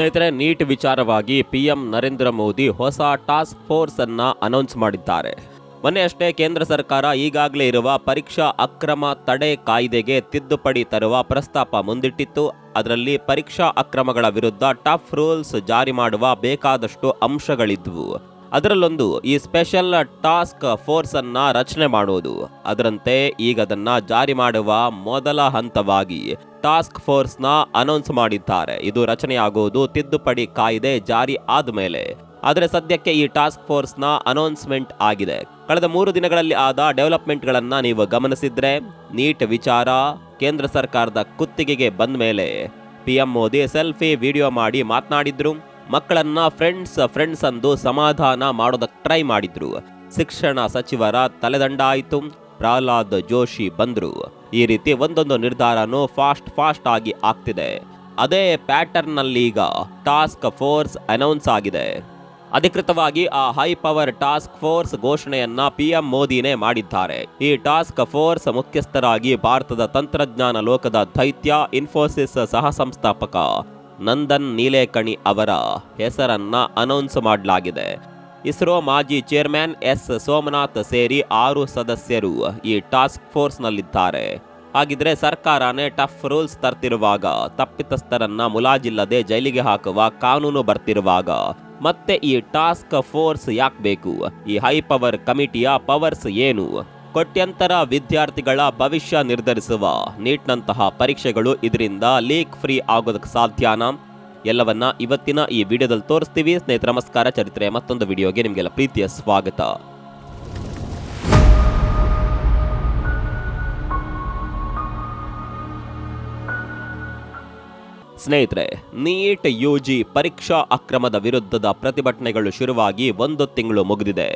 ಸ್ನೇಹಿತರೆ, ನೀಟ್ ವಿಚಾರವಾಗಿ ಪಿಎಂ ನರೇಂದ್ರ ಮೋದಿ ಹೊಸ ಟಾಸ್ಕ್ ಫೋರ್ಸ್ ಅನ್ನ ಅನೌನ್ಸ್ ಮಾಡಿದ್ದಾರೆ. ಮೊನ್ನೆ ಅಷ್ಟೇ ಕೇಂದ್ರ ಸರ್ಕಾರ ಈಗಾಗಲೇ ಇರುವ ಪರೀಕ್ಷಾ ಅಕ್ರಮ ತಡೆ ಕಾಯ್ದೆಗೆ ತಿದ್ದುಪಡಿ ತರುವ ಪ್ರಸ್ತಾಪ ಮುಂದಿಟ್ಟಿತ್ತು. ಅದರಲ್ಲಿ ಪರೀಕ್ಷಾ ಅಕ್ರಮಗಳ ವಿರುದ್ಧ ಟಫ್ ರೂಲ್ಸ್ ಜಾರಿ ಮಾಡುವ ಬೇಕಾದಷ್ಟು ಅಂಶಗಳಿದ್ವು. ಅದರಲ್ಲೊಂದು ಈ ಸ್ಪೆಷಲ್ ಟಾಸ್ಕ್ ಫೋರ್ಸ್ ಅನ್ನ ರಚನೆ ಮಾಡೋದು. ಅದರಂತೆ ಈಗ ಅದನ್ನ ಜಾರಿ ಮಾಡುವ ಮೊದಲ ಹಂತವಾಗಿ ಟಾಸ್ಕ್ ಫೋರ್ಸ್ ನ ಅನೌನ್ಸ್ ಮಾಡಿದ್ದಾರೆ. ಇದು ರಚನೆಯಾಗುವುದು ತಿದ್ದುಪಡಿ ಕಾಯ್ದೆ ಜಾರಿ ಆದ್ಮೇಲೆ. ಆದರೆ ಸದ್ಯಕ್ಕೆ ಈ ಟಾಸ್ಕ್ ಫೋರ್ಸ್ ನ ಅನೌನ್ಸ್ಮೆಂಟ್ ಆಗಿದೆ. ಕಳೆದ 3 ದಿನಗಳಲ್ಲಿ ಆದ ಡೆವಲಪ್ಮೆಂಟ್ ಗಳನ್ನ ನೀವು ಗಮನಿಸಿದ್ರೆ, ನೀಟ್ ವಿಚಾರ ಕೇಂದ್ರ ಸರ್ಕಾರದ ಕುತ್ತಿಗೆಗೆ ಬಂದ ಮೇಲೆ ಪಿಎಂ ಮೋದಿ ಸೆಲ್ಫಿ ವಿಡಿಯೋ ಮಾಡಿ ಮಾತನಾಡಿದ್ರು. ಮಕ್ಕಳನ್ನ ಫ್ರೆಂಡ್ಸ್ ಅಂದು ಸಮಾಧಾನ ಮಾಡೋದಕ್ಕೆ ಟ್ರೈ ಮಾಡಿದ್ರು. ಶಿಕ್ಷಣ ಸಚಿವರ ತಲೆದಂಡ ಆಯಿತು. ಪ್ರಹ್ಲಾದ್ ಜೋಶಿ ಬಂದ್ರು. ಈ ರೀತಿ ಒಂದೊಂದು ನಿರ್ಧಾರನೂ ಫಾಸ್ಟ್ ಆಗಿ ಆಗ್ತಿದೆ. ಅದೇ ಪ್ಯಾಟರ್ನ್ ನಲ್ಲಿ ಈಗ ಟಾಸ್ಕ್ ಫೋರ್ಸ್ ಅನೌನ್ಸ್ ಆಗಿದೆ. ಅಧಿಕೃತವಾಗಿ ಆ ಹೈ ಪವರ್ ಟಾಸ್ಕ್ ಫೋರ್ಸ್ ಘೋಷಣೆಯನ್ನ ಪಿಎಂ ಮೋದಿನೇ ಮಾಡಿದ್ದಾರೆ. ಈ ಟಾಸ್ಕ್ ಫೋರ್ಸ್ ಮುಖ್ಯಸ್ಥರಾಗಿ ಭಾರತದ ತಂತ್ರಜ್ಞಾನ ಲೋಕದ ದೈತ್ಯ ಇನ್ಫೋಸಿಸ್ ಸಹ ಸಂಸ್ಥಾಪಕ ನಂದನ್ ನೀಲೇಕಣಿ ಅವರ ಹೆಸರನ್ನ ಅನೌನ್ಸ್ ಮಾಡಲಾಗಿದೆ. ಇಸ್ರೋ ಮಾಜಿ ಚೇರ್ಮನ್ ಎಸ್ ಸೋಮನಾಥ್ ಸೇರಿ 6 ಸದಸ್ಯರು ಈ ಟಾಸ್ಕ್ ಫೋರ್ಸ್ ನಲ್ಲಿದ್ದಾರೆ. ಹಾಗಿದ್ರೆ ಸರ್ಕಾರನೇ ಟಫ್ ರೂಲ್ಸ್ ತರ್ತಿರುವಾಗ, ತಪ್ಪಿತಸ್ಥರನ್ನ ಮುಲಾಜಿಲ್ಲದೆ ಜೈಲಿಗೆ ಹಾಕುವ ಕಾನೂನು ಬರ್ತಿರುವಾಗ ಮತ್ತೆ ಈ ಟಾಸ್ಕ್ ಫೋರ್ಸ್ ಯಾಕೆ ಬೇಕು? ಈ ಹೈ ಪವರ್ ಕಮಿಟಿಯ ಪವರ್ಸ್ ಏನು? ಕೋಟ್ಯಂತರ ವಿದ್ಯಾರ್ಥಿಗಳ ಭವಿಷ್ಯ ನಿರ್ಧರಿಸುವ ನೀಟ್ನಂತಹ ಪರೀಕ್ಷೆಗಳು ಇದರಿಂದ ಲೀಕ್ ಫ್ರೀ ಆಗೋದಕ್ಕೆ ಸಾಧ್ಯನಾ? ಎಲ್ಲವನ್ನ ಇವತ್ತಿನ ಈ ವಿಡಿಯೋದಲ್ಲಿ ತೋರಿಸ್ತೀವಿ. ಸ್ನೇಹಿತರೆ ನಮಸ್ಕಾರ, ಚರಿತ್ರೆ ಮತ್ತೊಂದು ವಿಡಿಯೋಗೆ ನಿಮಗೆಲ್ಲ ಪ್ರೀತಿಯ ಸ್ವಾಗತ. ಸ್ನೇಹಿತರೆ, ನೀಟ್ ಯುಜಿ ಪರೀಕ್ಷಾ ಅಕ್ರಮದ ವಿರುದ್ಧದ ಪ್ರತಿಭಟನೆಗಳು ಶುರುವಾಗಿ 1 ತಿಂಗಳು ಮುಗಿದಿದೆ.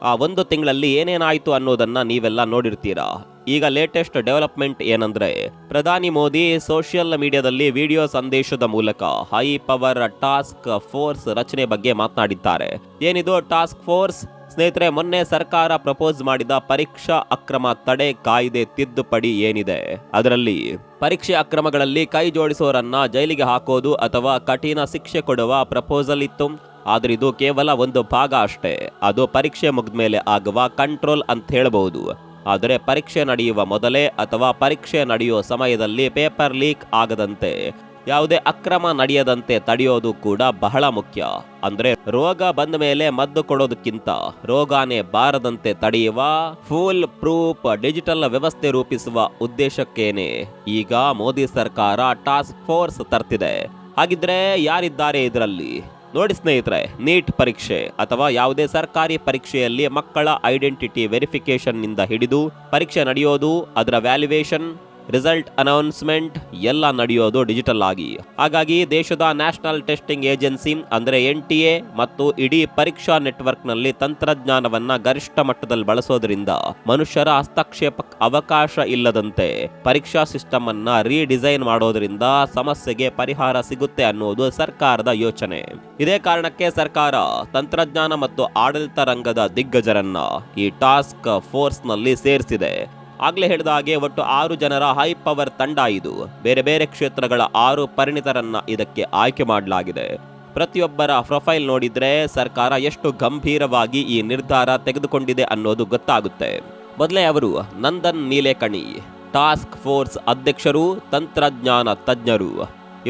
ಆ 1 ತಿಂಗಳಲ್ಲಿ ಏನೇನಾಯ್ತು ಅನ್ನೋದನ್ನ ನೀವೆಲ್ಲ ನೋಡಿರ್ತೀರಾ. ಈಗ ಲೇಟೆಸ್ಟ್ ಡೆವಲಪ್ಮೆಂಟ್ ಏನಂದ್ರೆ, ಪ್ರಧಾನಿ ಮೋದಿ ಸೋಷಿಯಲ್ ಮೀಡಿಯಾದಲ್ಲಿ ವಿಡಿಯೋ ಸಂದೇಶದ ಮೂಲಕ ಹೈ ಪವರ್ ಟಾಸ್ಕ್ ಫೋರ್ಸ್ ರಚನೆ ಬಗ್ಗೆ ಮಾತನಾಡಿದ್ದಾರೆ. ಏನಿದು ಟಾಸ್ಕ್ ಫೋರ್ಸ್? ಸ್ನೇಹಿತರೆ, ಮೊನ್ನೆ ಸರ್ಕಾರ ಪ್ರಪೋಸ್ ಮಾಡಿದ ಪರೀಕ್ಷಾ ಅಕ್ರಮ ತಡೆ ಕಾಯ್ದೆ ತಿದ್ದುಪಡಿ ಏನಿದೆ, ಅದರಲ್ಲಿ ಪರೀಕ್ಷೆ ಅಕ್ರಮಗಳಲ್ಲಿ ಕೈ ಜೋಡಿಸೋರನ್ನ ಜೈಲಿಗೆ ಹಾಕೋದು ಅಥವಾ ಕಠಿಣ ಶಿಕ್ಷೆ ಕೊಡುವ ಪ್ರಪೋಸಲ್ ಇತ್ತು. ಆದ್ರೆ ಇದು ಕೇವಲ ಒಂದು ಭಾಗ ಅಷ್ಟೇ. ಅದು ಪರೀಕ್ಷೆ ಮುಗಿದ್ಮೇಲೆ ಆಗುವ ಕಂಟ್ರೋಲ್ ಅಂತ ಹೇಳಬಹುದು. ಆದರೆ ಪರೀಕ್ಷೆ ನಡೆಯುವ ಮೊದಲೇ ಅಥವಾ ಪರೀಕ್ಷೆ ನಡೆಯುವ ಸಮಯದಲ್ಲಿ ಪೇಪರ್ ಲೀಕ್ ಆಗದಂತೆ, ಯಾವುದೇ ಅಕ್ರಮ ನಡೆಯದಂತೆ ತಡೆಯೋದು ಕೂಡ ಬಹಳ ಮುಖ್ಯ. ಅಂದ್ರೆ ರೋಗ ಬಂದ ಮೇಲೆ ಮದ್ದು ಕೊಡೋದಕ್ಕಿಂತ ರೋಗಾನೇ ಬಾರದಂತೆ ತಡೆಯುವ ಫುಲ್ ಪ್ರೂಫ್ ಡಿಜಿಟಲ್ ವ್ಯವಸ್ಥೆ ರೂಪಿಸುವ ಉದ್ದೇಶಕ್ಕೇನೆ ಈಗ ಮೋದಿ ಸರ್ಕಾರ ಟಾಸ್ಕ್ ಫೋರ್ಸ್ ತರ್ತಿದೆ. ಹಾಗಿದ್ರೆ ಯಾರಿದ್ದಾರೆ ಇದರಲ್ಲಿ? ನೋಡಿ ಸ್ನೇಹಿತರೆ, ನೀಟ್ ಪರೀಕ್ಷೆ ಅಥವಾ ಯಾವುದೇ ಸರ್ಕಾರಿ ಪರೀಕ್ಷೆಯಲ್ಲಿ ಮಕ್ಕಳ ಐಡೆಂಟಿಟಿ ವೆರಿಫಿಕೇಶನ್ ನಿಂದ ಹಿಡಿದು ಪರೀಕ್ಷೆ ನಡೆಯೋದು, ಅದರ ವ್ಯಾಲ್ಯುವೇಷನ್, ರಿಸಲ್ಟ್ ಅನೌನ್ಸ್ಮೆಂಟ್ ಎಲ್ಲ ನಡೆಯೋದು ಡಿಜಿಟಲ್ ಆಗಿ. ಹಾಗಾಗಿ ದೇಶದ ನ್ಯಾಷನಲ್ ಟೆಸ್ಟಿಂಗ್ ಏಜೆನ್ಸಿ ಅಂದ್ರೆ NTA ಮತ್ತು ಇಡೀ ಪರೀಕ್ಷಾ ನೆಟ್ವರ್ಕ್ ನಲ್ಲಿ ತಂತ್ರಜ್ಞಾನವನ್ನ ಗರಿಷ್ಠ ಮಟ್ಟದಲ್ಲಿ ಬಳಸೋದ್ರಿಂದ ಮನುಷ್ಯರ ಹಸ್ತಕ್ಷೇಪಕ್ಕೆ ಅವಕಾಶ ಇಲ್ಲದಂತೆ ಪರೀಕ್ಷಾ ಸಿಸ್ಟಮ್ ಅನ್ನ ರೀಡಿಸೈನ್ ಮಾಡೋದ್ರಿಂದ ಸಮಸ್ಯೆಗೆ ಪರಿಹಾರ ಸಿಗುತ್ತೆ ಅನ್ನೋದು ಸರ್ಕಾರದ ಯೋಚನೆ. ಇದೇ ಕಾರಣಕ್ಕೆ ಸರ್ಕಾರ ತಂತ್ರಜ್ಞಾನ ಮತ್ತು ಆಡಳಿತ ರಂಗದ ದಿಗ್ಗಜರನ್ನ ಈ ಟಾಸ್ಕ್ ಫೋರ್ಸ್ ನಲ್ಲಿ ಸೇರಿಸಿದೆ. ಆಗ್ಲೇ ಹೇಳಿದ ಹಾಗೆ ಒಟ್ಟು 6 ಜನರ ಹೈ ಪವರ್ ತಂಡ ಇದು. ಬೇರೆ ಬೇರೆ ಕ್ಷೇತ್ರಗಳ 6 ಪರಿಣಿತರನ್ನ ಇದಕ್ಕೆ ಆಯ್ಕೆ ಮಾಡಲಾಗಿದೆ. ಪ್ರತಿಯೊಬ್ಬರ ಪ್ರೊಫೈಲ್ ನೋಡಿದ್ರೆ ಸರ್ಕಾರ ಎಷ್ಟು ಗಂಭೀರವಾಗಿ ಈ ನಿರ್ಧಾರ ತೆಗೆದುಕೊಂಡಿದೆ ಅನ್ನೋದು ಗೊತ್ತಾಗುತ್ತೆ. ಮೊದಲೇ ಅವರು ನಂದನ್ ನೀಲೇಕಣಿ, ಟಾಸ್ಕ್ ಫೋರ್ಸ್ ಅಧ್ಯಕ್ಷರು, ತಂತ್ರಜ್ಞಾನ ತಜ್ಞರು.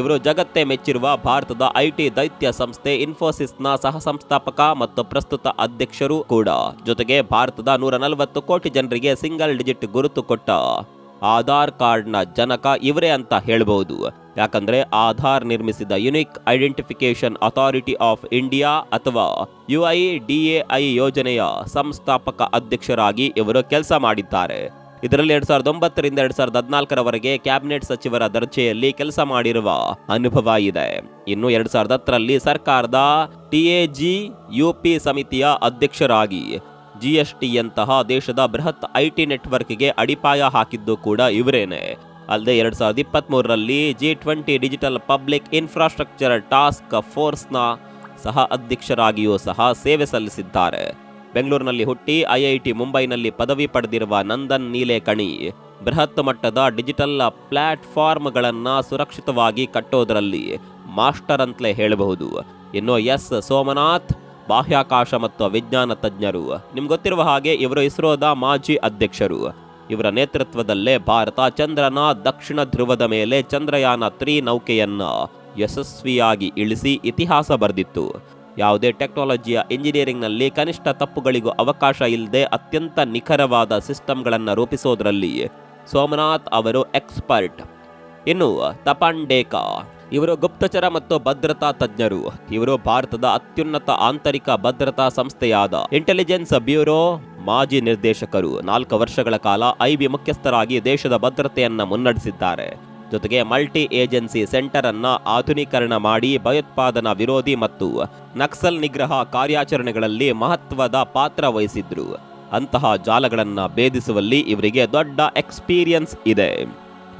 ಇವರು ಜಗತ್ತೇ ಮೆಚ್ಚಿರುವ ಭಾರತದ IT ದೈತ್ಯ ಸಂಸ್ಥೆ ಇನ್ಫೋಸಿಸ್ನ ಸಹ ಸಂಸ್ಥಾಪಕ ಮತ್ತು ಪ್ರಸ್ತುತ ಅಧ್ಯಕ್ಷರು ಕೂಡ. ಜೊತೆಗೆ ಭಾರತದ 140 ಕೋಟಿ ಜನರಿಗೆ ಸಿಂಗಲ್ ಡಿಜಿಟ್ ಗುರುತು ಕೊಟ್ಟ ಆಧಾರ್ ಕಾರ್ಡ್ನ ಜನಕ ಇವರೇ ಅಂತ ಹೇಳಬಹುದು. ಯಾಕಂದ್ರೆ ಆಧಾರ್ ನಿರ್ಮಿಸಿದ unique identification authority of India ಅಥವಾ UIDAI ಯೋಜನೆಯ ಸಂಸ್ಥಾಪಕ ಅಧ್ಯಕ್ಷರಾಗಿ ಇವರು ಕೆಲಸ ಮಾಡಿದ್ದಾರೆ. ಇದರಲ್ಲಿ 2009 ರಿಂದ 2014 ಕ್ಯಾಬಿನೆಟ್ ಸಚಿವರ ದರ್ಜೆಯಲ್ಲಿ ಕೆಲಸ ಮಾಡಿರುವ ಅನುಭವ ಇದೆ. ಇನ್ನು 2010ರಲ್ಲಿ ಸರ್ಕಾರದ TAG-UP ಸಮಿತಿಯ ಅಧ್ಯಕ್ಷರಾಗಿ GST-ಯಂತಹ ದೇಶದ ಬೃಹತ್ IT ನೆಟ್ವರ್ಕ್ಗೆ ಅಡಿಪಾಯ ಹಾಕಿದ್ದು ಕೂಡ ಇವರೇನೆ. ಅಲ್ಲದೆ 2023ರಲ್ಲಿ G20 digital public infrastructure task ಫೋರ್ಸ್ನ ಸಹ ಅಧ್ಯಕ್ಷರಾಗಿಯೂ ಸಹ ಸೇವೆ ಸಲ್ಲಿಸಿದ್ದಾರೆ. ಬೆಂಗಳೂರಿನಲ್ಲಿ ಹುಟ್ಟಿ IIT ಮುಂಬೈನಲ್ಲಿ ಪದವಿ ಪಡೆದಿರುವ ನಂದನ್ ನೀಲೇಕಣಿ ಬೃಹತ್ ಮಟ್ಟದ ಡಿಜಿಟಲ್ ಪ್ಲಾಟ್ಫಾರ್ಮ್ಗಳನ್ನು ಸುರಕ್ಷಿತವಾಗಿ ಕಟ್ಟೋದರಲ್ಲಿ ಮಾಸ್ಟರ್ ಅಂತಲೇ ಹೇಳಬಹುದು. ಇನ್ನು ಎಸ್ ಸೋಮನಾಥ್ ಬಾಹ್ಯಾಕಾಶ ಮತ್ತು ವಿಜ್ಞಾನ ತಜ್ಞರು. ನಿಮ್ಗೆ ಗೊತ್ತಿರುವ ಹಾಗೆ ಇವರು ಇಸ್ರೋದ ಮಾಜಿ ಅಧ್ಯಕ್ಷರು. ಇವರ ನೇತೃತ್ವದಲ್ಲೇ ಭಾರತ ಚಂದ್ರನ ದಕ್ಷಿಣ ಧ್ರುವದ ಮೇಲೆ ಚಂದ್ರಯಾನ 3 ನೌಕೆಯನ್ನ ಯಶಸ್ವಿಯಾಗಿ ಇಳಿಸಿ ಇತಿಹಾಸ ಬರೆದಿತ್ತು. ಯಾವುದೇ ಟೆಕ್ನಾಲಜಿಯ ಇಂಜಿನಿಯರಿಂಗ್ನಲ್ಲಿ ಕನಿಷ್ಠ ತಪ್ಪುಗಳಿಗೂ ಅವಕಾಶ ಇಲ್ಲದೆ ಅತ್ಯಂತ ನಿಖರವಾದ ಸಿಸ್ಟಮ್ಗಳನ್ನು ರೂಪಿಸೋದ್ರಲ್ಲಿ ಸೋಮನಾಥ್ ಅವರು ಎಕ್ಸ್ಪರ್ಟ್. ಇನ್ನು ತಪನ್ ಡೇಕಾ ಇವರು ಗುಪ್ತಚರ ಮತ್ತು ಭದ್ರತಾ ತಜ್ಞರು. ಇವರು ಭಾರತದ ಅತ್ಯುನ್ನತ ಆಂತರಿಕ ಭದ್ರತಾ ಸಂಸ್ಥೆಯಾದ ಇಂಟೆಲಿಜೆನ್ಸ್ ಬ್ಯೂರೋ ಮಾಜಿ ನಿರ್ದೇಶಕರು. 4 ವರ್ಷಗಳ ಕಾಲ ಐಬಿ ಮುಖ್ಯಸ್ಥರಾಗಿ ದೇಶದ ಭದ್ರತೆಯನ್ನ ಮುನ್ನಡೆಸಿದ್ದಾರೆ. ಜೊತೆಗೆ ಮಲ್ಟಿ ಏಜೆನ್ಸಿ ಸೆಂಟರ್ ಅನ್ನ ಆಧುನೀಕರಣ ಮಾಡಿ ಭಯೋತ್ಪಾದನಾ ವಿರೋಧಿ ಮತ್ತು ನಕ್ಸಲ್ ನಿಗ್ರಹ ಕಾರ್ಯಾಚರಣೆಗಳಲ್ಲಿ ಮಹತ್ವದ ಪಾತ್ರ ವಹಿಸಿದ್ರು. ಅಂತಹ ಜಾಲಗಳನ್ನ ಭೇದಿಸುವಲ್ಲಿ ಇವರಿಗೆ ದೊಡ್ಡ ಎಕ್ಸ್ಪೀರಿಯನ್ಸ್ ಇದೆ.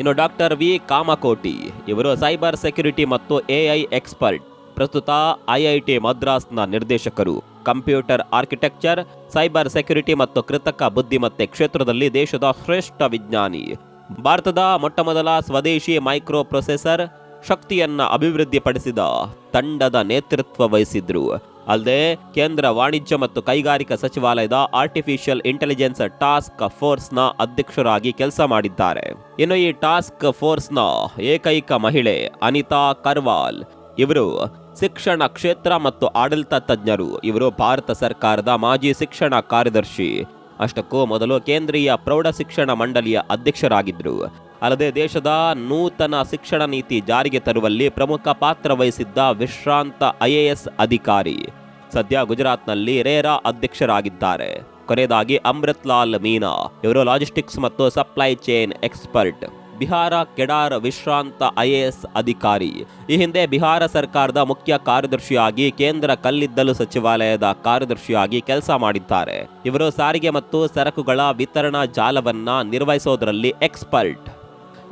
ಇನ್ನು ಡಾಕ್ಟರ್ ವಿ ಕಾಮಕೋಟಿ ಇವರು ಸೈಬರ್ ಸೆಕ್ಯುರಿಟಿ ಮತ್ತು ಎಐ ಎಕ್ಸ್ಪರ್ಟ್. ಪ್ರಸ್ತುತ ಐಐಟಿ ಮದ್ರಾಸ್ನ ನಿರ್ದೇಶಕರು. ಕಂಪ್ಯೂಟರ್ ಆರ್ಕಿಟೆಕ್ಚರ್, ಸೈಬರ್ ಸೆಕ್ಯುರಿಟಿ ಮತ್ತು ಕೃತಕ ಬುದ್ಧಿಮತ್ತೆ ಕ್ಷೇತ್ರದಲ್ಲಿ ದೇಶದ ಶ್ರೇಷ್ಠ ವಿಜ್ಞಾನಿ. ಭಾರತದ ಮೊಟ್ಟಮೊದಲ ಸ್ವದೇಶಿ ಮೈಕ್ರೋ ಪ್ರೊಸೆಸರ್ ಶಕ್ತಿಯನ್ನ ಅಭಿವೃದ್ಧಿಪಡಿಸಿದ ತಂಡದ ನೇತೃತ್ವ ವಹಿಸಿದ್ರು. ಅಲ್ಲದೆ ಕೇಂದ್ರ ವಾಣಿಜ್ಯ ಮತ್ತು ಕೈಗಾರಿಕಾ ಸಚಿವಾಲಯದ ಆರ್ಟಿಫಿಷಿಯಲ್ ಇಂಟೆಲಿಜೆನ್ಸ್ ಟಾಸ್ಕ್ ಫೋರ್ಸ್ನ ಅಧ್ಯಕ್ಷರಾಗಿ ಕೆಲಸ ಮಾಡಿದ್ದಾರೆ. ಇನ್ನು ಈ ಟಾಸ್ಕ್ ಫೋರ್ಸ್ನ ಏಕೈಕ ಮಹಿಳೆ ಅನಿತಾ ಕರ್ವಾಲ್. ಇವರು ಶಿಕ್ಷಣ ಕ್ಷೇತ್ರ ಮತ್ತು ಆಡಳಿತ ತಜ್ಞರು. ಇವರು ಭಾರತ ಸರ್ಕಾರದ ಮಾಜಿ ಶಿಕ್ಷಣ ಕಾರ್ಯದರ್ಶಿ. ಅಷ್ಟಕ್ಕೂ ಮೊದಲು ಕೇಂದ್ರೀಯ ಪ್ರೌಢ ಶಿಕ್ಷಣ ಮಂಡಳಿಯ ಅಧ್ಯಕ್ಷರಾಗಿದ್ದರು. ಅಲ್ಲದೆ ದೇಶದ ನೂತನ ಶಿಕ್ಷಣ ನೀತಿ ಜಾರಿಗೆ ತರುವಲ್ಲಿ ಪ್ರಮುಖ ಪಾತ್ರ ವಹಿಸಿದ್ದ ವಿಶ್ರಾಂತ ಐಎಎಸ್ ಅಧಿಕಾರಿ. ಸದ್ಯ ಗುಜರಾತ್ನಲ್ಲಿ ರೇರಾ ಅಧ್ಯಕ್ಷರಾಗಿದ್ದಾರೆ. ಕೊನೆಯದಾಗಿ ಅಮೃತ್ ಲಾಲ್ ಮೀನಾ ಇವರು ಲಾಜಿಸ್ಟಿಕ್ಸ್ ಮತ್ತು ಸಪ್ಲೈ ಚೈನ್ ಎಕ್ಸ್ಪರ್ಟ್. ಬಿಹಾರ ಕೆಡಾರ್ ವಿಶ್ರಾಂತ ಐಎಎಸ್ ಅಧಿಕಾರಿ. ಈ ಹಿಂದೆ ಬಿಹಾರ ಸರ್ಕಾರದ ಮುಖ್ಯ ಕಾರ್ಯದರ್ಶಿಯಾಗಿ ಕೇಂದ್ರ ಕಲ್ಲಿದ್ದಲು ಸಚಿವಾಲಯದ ಕಾರ್ಯದರ್ಶಿಯಾಗಿ ಕೆಲಸ ಮಾಡಿದ್ದಾರೆ. ಇವರು ಸಾರಿಗೆ ಮತ್ತು ಸರಕುಗಳ ವಿತರಣಾ ಜಾಲವನ್ನ ನಿರ್ವಹಿಸೋದ್ರಲ್ಲಿ ಎಕ್ಸ್ಪರ್ಟ್.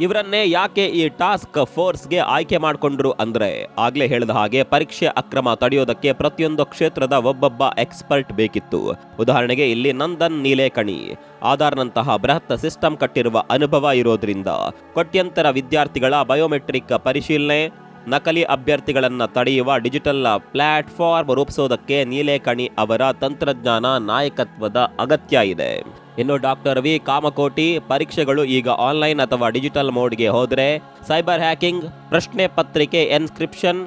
ಇವರನ್ನೇ ಯಾಕೆ ಈ ಟಾಸ್ಕ್ ಫೋರ್ಸ್ಗೆ ಆಯ್ಕೆ ಮಾಡಿಕೊಂಡ್ರು ಅಂದ್ರೆ ಆಗ್ಲೇ ಹೇಳಿದ ಹಾಗೆ ಪರೀಕ್ಷೆ ಅಕ್ರಮ ತಡೆಯೋದಕ್ಕೆ ಪ್ರತಿಯೊಂದು ಕ್ಷೇತ್ರದ ಒಬ್ಬೊಬ್ಬ ಎಕ್ಸ್ಪರ್ಟ್ ಬೇಕಿತ್ತು. ಉದಾಹರಣೆಗೆ ಇಲ್ಲಿ ನಂದನ್ ನೀಲೇಕಣಿ ಆಧಾರ್ನಂತಹ ಬೃಹತ್ ಸಿಸ್ಟಮ್ ಕಟ್ಟಿರುವ ಅನುಭವ ಇರೋದ್ರಿಂದ ಕೋಟ್ಯಂತರ ವಿದ್ಯಾರ್ಥಿಗಳ ಬಯೋಮೆಟ್ರಿಕ್ ಪರಿಶೀಲನೆ, ನಕಲಿ ಅಭ್ಯರ್ಥಿಗಳನ್ನ ತಡೆಯುವ ಡಿಜಿಟಲ್ ಪ್ಲಾಟ್ಫಾರ್ಮ್ ರೂಪಿಸೋದಕ್ಕೆ ನೀಲೇಕಣಿ ಅವರ ತಂತ್ರಜ್ಞಾನ ನಾಯಕತ್ವದ ಅಗತ್ಯ ಇದೆ. ಇನ್ನು ಡಾಕ್ಟರ್ ವಿ ಕಾಮಕೋಟಿ ಪರೀಕ್ಷೆಗಳು ಈಗ ಆನ್ಲೈನ್ ಅಥವಾ ಡಿಜಿಟಲ್ ಮೋಡ್ಗೆ ಹೋದರೆ ಸೈಬರ್ ಹ್ಯಾಕಿಂಗ್, ಪ್ರಶ್ನೆ ಪತ್ರಿಕೆ ಎನ್ಕ್ರಿಪ್ಷನ್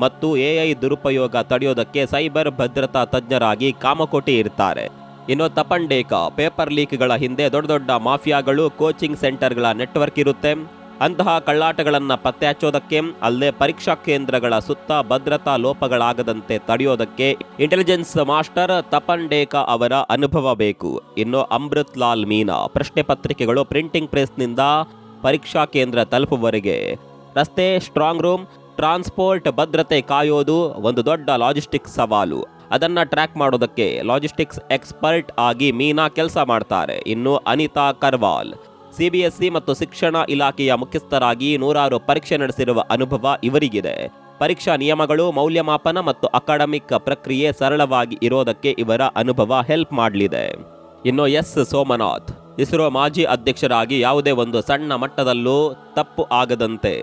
ಮತ್ತು ಎಐ ದುರುಪಯೋಗ ತಡೆಯೋದಕ್ಕೆ ಸೈಬರ್ ಭದ್ರತಾ ತಜ್ಞರಾಗಿ ಕಾಮಕೋಟಿ ಇರ್ತಾರೆ. ಇನ್ನು ತಪನ್ ಡೇಕಾ ಪೇಪರ್ ಲೀಕ್ಗಳ ಹಿಂದೆ ದೊಡ್ಡ ದೊಡ್ಡ ಮಾಫಿಯಾಗಳು, ಕೋಚಿಂಗ್ ಸೆಂಟರ್ಗಳ ನೆಟ್ವರ್ಕ್ ಇರುತ್ತೆ. ಅಂತಹ ಕಳ್ಳಾಟಗಳನ್ನು ಪತ್ತೆ ಹಚ್ಚೋದಕ್ಕೆ ಅಲ್ಲದೆ ಪರೀಕ್ಷಾ ಕೇಂದ್ರಗಳ ಸುತ್ತ ಭದ್ರತಾ ಲೋಪಗಳಾಗದಂತೆ ತಡೆಯೋದಕ್ಕೆ ಇಂಟೆಲಿಜೆನ್ಸ್ ಮಾಸ್ಟರ್ ತಪನ್ ಡೇಕಾ ಅವರ ಅನುಭವ ಬೇಕು. ಇನ್ನು ಅಮೃತ್ ಲಾಲ್ ಮೀನಾ ಪ್ರಶ್ನೆ ಪತ್ರಿಕೆಗಳು ಪ್ರಿಂಟಿಂಗ್ ಪ್ರೆಸ್ನಿಂದ ಪರೀಕ್ಷಾ ಕೇಂದ್ರ ತಲುಪುವವರೆಗೆ ರಸ್ತೆ, ಸ್ಟ್ರಾಂಗ್ ರೂಮ್, ಟ್ರಾನ್ಸ್ಪೋರ್ಟ್ ಭದ್ರತೆ ಕಾಯೋದು ಒಂದು ದೊಡ್ಡ ಲಾಜಿಸ್ಟಿಕ್ಸ್ ಸವಾಲು. ಅದನ್ನ ಟ್ರ್ಯಾಕ್ ಮಾಡೋದಕ್ಕೆ ಲಾಜಿಸ್ಟಿಕ್ಸ್ ಎಕ್ಸ್ಪರ್ಟ್ ಆಗಿ ಮೀನಾ ಕೆಲಸ ಮಾಡ್ತಾರೆ. ಇನ್ನು ಅನಿತಾ ಕರ್ವಾಲ್ ಸಿಬಿಎಸ್ಇ ಮತ್ತು ಶಿಕ್ಷಣ ಇಲಾಖೆಯ ಮುಖ್ಯಸ್ಥರಾಗಿ 100 ಪರೀಕ್ಷೆ ನಡೆಸಿರುವ ಅನುಭವ ಇವರಿಗಿದೆ. ಪರೀಕ್ಷಾ ನಿಯಮಗಳು, ಮೌಲ್ಯಮಾಪನ ಮತ್ತು ಅಕಾಡೆಮಿಕ್ ಪ್ರಕ್ರಿಯೆ ಸರಳವಾಗಿ ಇರೋದಕ್ಕೆ ಇವರ ಅನುಭವ ಹೆಲ್ಪ್ ಮಾಡಲಿದೆ. ಇನ್ನು ಎಸ್ ಸೋಮನಾಥ್ ಇಸ್ರೋ ಮಾಜಿ ಅಧ್ಯಕ್ಷರಾಗಿ ಯಾವುದೇ ಒಂದು ಸಣ್ಣ ಮಟ್ಟದಲ್ಲೂ ತಪ್ಪು ಆಗದಂತೆ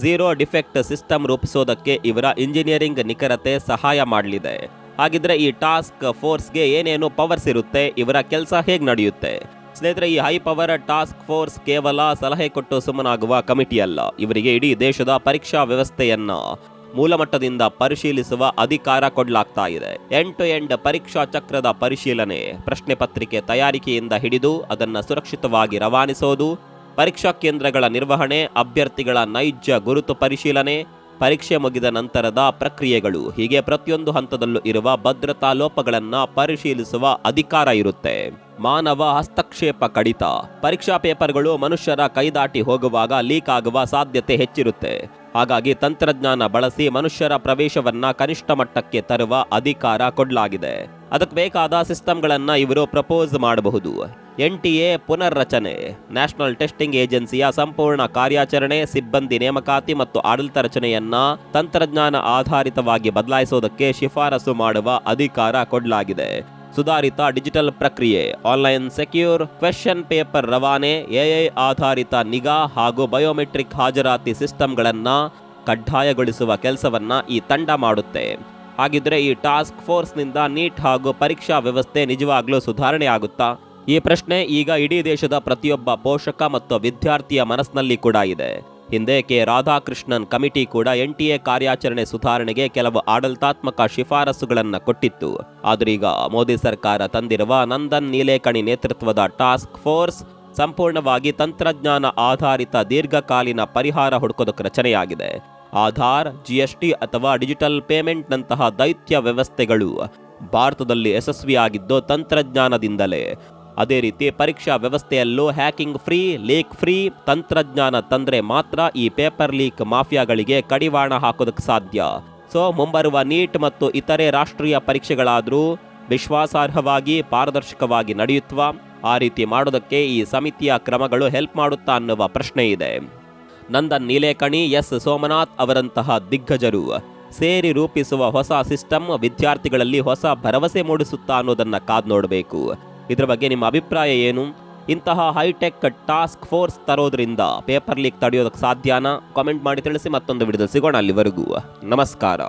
ಝೀರೋ ಡಿಫೆಕ್ಟ್ ಸಿಸ್ಟಮ್ ರೂಪಿಸೋದಕ್ಕೆ ಇವರ ಇಂಜಿನಿಯರಿಂಗ್ ನಿಖರತೆ ಸಹಾಯ ಮಾಡಲಿದೆ. ಹಾಗಿದ್ರೆ ಈ ಟಾಸ್ಕ್ ಫೋರ್ಸ್ಗೆ ಏನೇನು ಪವರ್ಸ್ ಇರುತ್ತೆ, ಇವರ ಕೆಲಸ ಹೇಗೆ ನಡೆಯುತ್ತೆ? ಸ್ನೇಹಿತರೆ, ಈ ಹೈ ಪವರ್ ಟಾಸ್ಕ್ ಫೋರ್ಸ್ ಕೇವಲ ಸಲಹೆ ಕೊಟ್ಟು ಸುಮ್ಮನಾಗುವ ಕಮಿಟಿ ಅಲ್ಲ. ಇವರಿಗೆ ಇಡೀ ದೇಶದ ಪರೀಕ್ಷಾ ವ್ಯವಸ್ಥೆಯನ್ನ ಮೂಲಮಟ್ಟದಿಂದ ಪರಿಶೀಲಿಸುವ ಅಧಿಕಾರ ಕೊಡಲಾಗ್ತಾ ಇದೆ. ಎಂಡ್ ಟು ಎಂಡ್ ಪರೀಕ್ಷಾ ಚಕ್ರದ ಪರಿಶೀಲನೆ, ಪ್ರಶ್ನೆ ಪತ್ರಿಕೆ ತಯಾರಿಕೆಯಿಂದ ಹಿಡಿದು ಅದನ್ನು ಸುರಕ್ಷಿತವಾಗಿ ರವಾನಿಸೋದು, ಪರೀಕ್ಷಾ ಕೇಂದ್ರಗಳ ನಿರ್ವಹಣೆ, ಅಭ್ಯರ್ಥಿಗಳ ನೈಜ ಗುರುತು ಪರಿಶೀಲನೆ, ಪರೀಕ್ಷೆ ಮುಗಿದ ನಂತರದ ಪ್ರಕ್ರಿಯೆಗಳು, ಹೀಗೆ ಪ್ರತಿಯೊಂದು ಹಂತದಲ್ಲೂ ಇರುವ ಭದ್ರತಾ ಲೋಪಗಳನ್ನು ಪರಿಶೀಲಿಸುವ ಅಧಿಕಾರ ಇರುತ್ತೆ. ಮಾನವ ಹಸ್ತಕ್ಷೇಪ ಕಡಿತ. ಪರೀಕ್ಷಾ ಪೇಪರ್ಗಳು ಮನುಷ್ಯರ ಕೈದಾಟಿ ಹೋಗುವಾಗ ಲೀಕ್ ಆಗುವ ಸಾಧ್ಯತೆ ಹೆಚ್ಚಿರುತ್ತೆ. ಹಾಗಾಗಿ ತಂತ್ರಜ್ಞಾನ ಬಳಸಿ ಮನುಷ್ಯರ ಪ್ರವೇಶವನ್ನ ಕನಿಷ್ಠ ಮಟ್ಟಕ್ಕೆ ತರುವ ಅಧಿಕಾರ ಕೊಡಲಾಗಿದೆ. ಅದಕ್ಕೆ ಬೇಕಾದ ಸಿಸ್ಟಮ್ಗಳನ್ನ ಇವರು ಪ್ರಪೋಸ್ ಮಾಡಬಹುದು. NTA ಪುನರ್ರಚನೆ, ನ್ಯಾಷನಲ್ ಟೆಸ್ಟಿಂಗ್ ಏಜೆನ್ಸಿಯ ಸಂಪೂರ್ಣ ಕಾರ್ಯಾಚರಣೆ, ಸಿಬ್ಬಂದಿ ನೇಮಕಾತಿ ಮತ್ತು ಆಡಳಿತ ರಚನೆಯನ್ನ ತಂತ್ರಜ್ಞಾನ ಆಧಾರಿತವಾಗಿ ಬದಲಾಯಿಸೋದಕ್ಕೆ ಶಿಫಾರಸು ಮಾಡುವ ಅಧಿಕಾರ ಕೊಡಲಾಗಿದೆ. ಸುಧಾರಿತ ಡಿಜಿಟಲ್ ಪ್ರಕ್ರಿಯೆ, ಆನ್ಲೈನ್ ಸೆಕ್ಯೂರ್ ಕ್ವೆಶ್ಚನ್ ಪೇಪರ್ ರವಾನೆ, ಎಐ ಆಧಾರಿತ ನಿಗಾ ಹಾಗೂ ಬಯೋಮೆಟ್ರಿಕ್ ಹಾಜರಾತಿ ಸಿಸ್ಟಮ್ಗಳನ್ನ ಕಡ್ಡಾಯಗೊಳಿಸುವ ಕೆಲಸವನ್ನ ಈ ತಂಡ ಮಾಡುತ್ತೆ. ಹಾಗಿದ್ರೆ ಈ ಟಾಸ್ಕ್ ಫೋರ್ಸ್ನಿಂದ ನೀಟ್ ಹಾಗೂ ಪರೀಕ್ಷಾ ವ್ಯವಸ್ಥೆ ನಿಜವಾಗ್ಲೂ ಸುಧಾರಣೆ ಆಗುತ್ತಾ? ಈ ಪ್ರಶ್ನೆ ಈಗ ಇಡೀ ದೇಶದ ಪ್ರತಿಯೊಬ್ಬ ಪೋಷಕ ಮತ್ತು ವಿದ್ಯಾರ್ಥಿಯ ಮನಸ್ಸಿನಲ್ಲಿ ಕೂಡ ಇದೆ. ಹಿಂದೆ ಕೆ ರಾಧಾಕೃಷ್ಣನ್ ಕಮಿಟಿ ಕೂಡ NTA ಕಾರ್ಯಾಚರಣೆ ಸುಧಾರಣೆಗೆ ಕೆಲವು ಆಡಳಿತಾತ್ಮಕ ಶಿಫಾರಸುಗಳನ್ನು ಕೊಟ್ಟಿತ್ತು. ಆದ್ರೀಗ ಮೋದಿ ಸರ್ಕಾರ ತಂದಿರುವ ನಂದನ್ ನೀಲೇಕಣಿ ನೇತೃತ್ವದ ಟಾಸ್ಕ್ ಫೋರ್ಸ್ ಸಂಪೂರ್ಣವಾಗಿ ತಂತ್ರಜ್ಞಾನ ಆಧಾರಿತ ದೀರ್ಘಕಾಲೀನ ಪರಿಹಾರ ಹುಡುಕೋದಕ್ಕೆ ರಚನೆಯಾಗಿದೆ. ಆಧಾರ್, GST ಅಥವಾ ಡಿಜಿಟಲ್ ಪೇಮೆಂಟ್ನಂತಹ ದೈತ್ಯ ವ್ಯವಸ್ಥೆಗಳು ಭಾರತದಲ್ಲಿ ಯಶಸ್ವಿಯಾಗಿದ್ದು ತಂತ್ರಜ್ಞಾನದಿಂದಲೇ. ಅದೇ ರೀತಿ ಪರೀಕ್ಷಾ ವ್ಯವಸ್ಥೆಯಲ್ಲೂ ಹ್ಯಾಕಿಂಗ್ ಫ್ರೀ, ಲೀಕ್ ಫ್ರೀ ತಂತ್ರಜ್ಞಾನ ತಂದ್ರೆ ಮಾತ್ರ ಈ ಪೇಪರ್ ಲೀಕ್ ಮಾಫಿಯಾಗಳಿಗೆ ಕಡಿವಾಣ ಹಾಕೋದಕ್ಕೆ ಸಾಧ್ಯ. ಸೊ ಮುಂಬರುವ ನೀಟ್ ಮತ್ತು ಇತರೆ ರಾಷ್ಟ್ರೀಯ ಪರೀಕ್ಷೆಗಳಾದರೂ ವಿಶ್ವಾಸಾರ್ಹವಾಗಿ ಪಾರದರ್ಶಕವಾಗಿ ನಡೆಯುತ್ತವಾ? ಆ ರೀತಿ ಮಾಡೋದಕ್ಕೆ ಈ ಸಮಿತಿಯ ಕ್ರಮಗಳು ಹೆಲ್ಪ್ ಮಾಡುತ್ತಾ ಅನ್ನುವ ಪ್ರಶ್ನೆ ಇದೆ. ನಂದನ್ ನೀಲೇಕಣಿ, ಎಸ್ ಸೋಮನಾಥ್ ಅವರಂತಹ ದಿಗ್ಗಜರು ಸೇರಿ ರೂಪಿಸುವ ಹೊಸ ಸಿಸ್ಟಮ್ ವಿದ್ಯಾರ್ಥಿಗಳಲ್ಲಿ ಹೊಸ ಭರವಸೆ ಮೂಡಿಸುತ್ತಾ ಅನ್ನೋದನ್ನ ಕಾದ್ ನೋಡಬೇಕು. ಇದರ ಬಗ್ಗೆ ನಿಮ್ಮ ಅಭಿಪ್ರಾಯ ಏನು? ಇಂತಹ ಹೈಟೆಕ್ ಟಾಸ್ಕ್ ಫೋರ್ಸ್ ತರೋದ್ರಿಂದ ಪೇಪರ್ ಲೀಕ್ ತಡೆಯೋದಕ್ಕೆ ಸಾಧ್ಯನಾ? ಕಾಮೆಂಟ್ ಮಾಡಿ ತಿಳಿಸಿ. ಮತ್ತೊಂದು ವಿಡಿಯೋದಲ್ಲಿ ಸಿಗೋಣ. ಅಲ್ಲಿವರೆಗೂ ನಮಸ್ಕಾರ.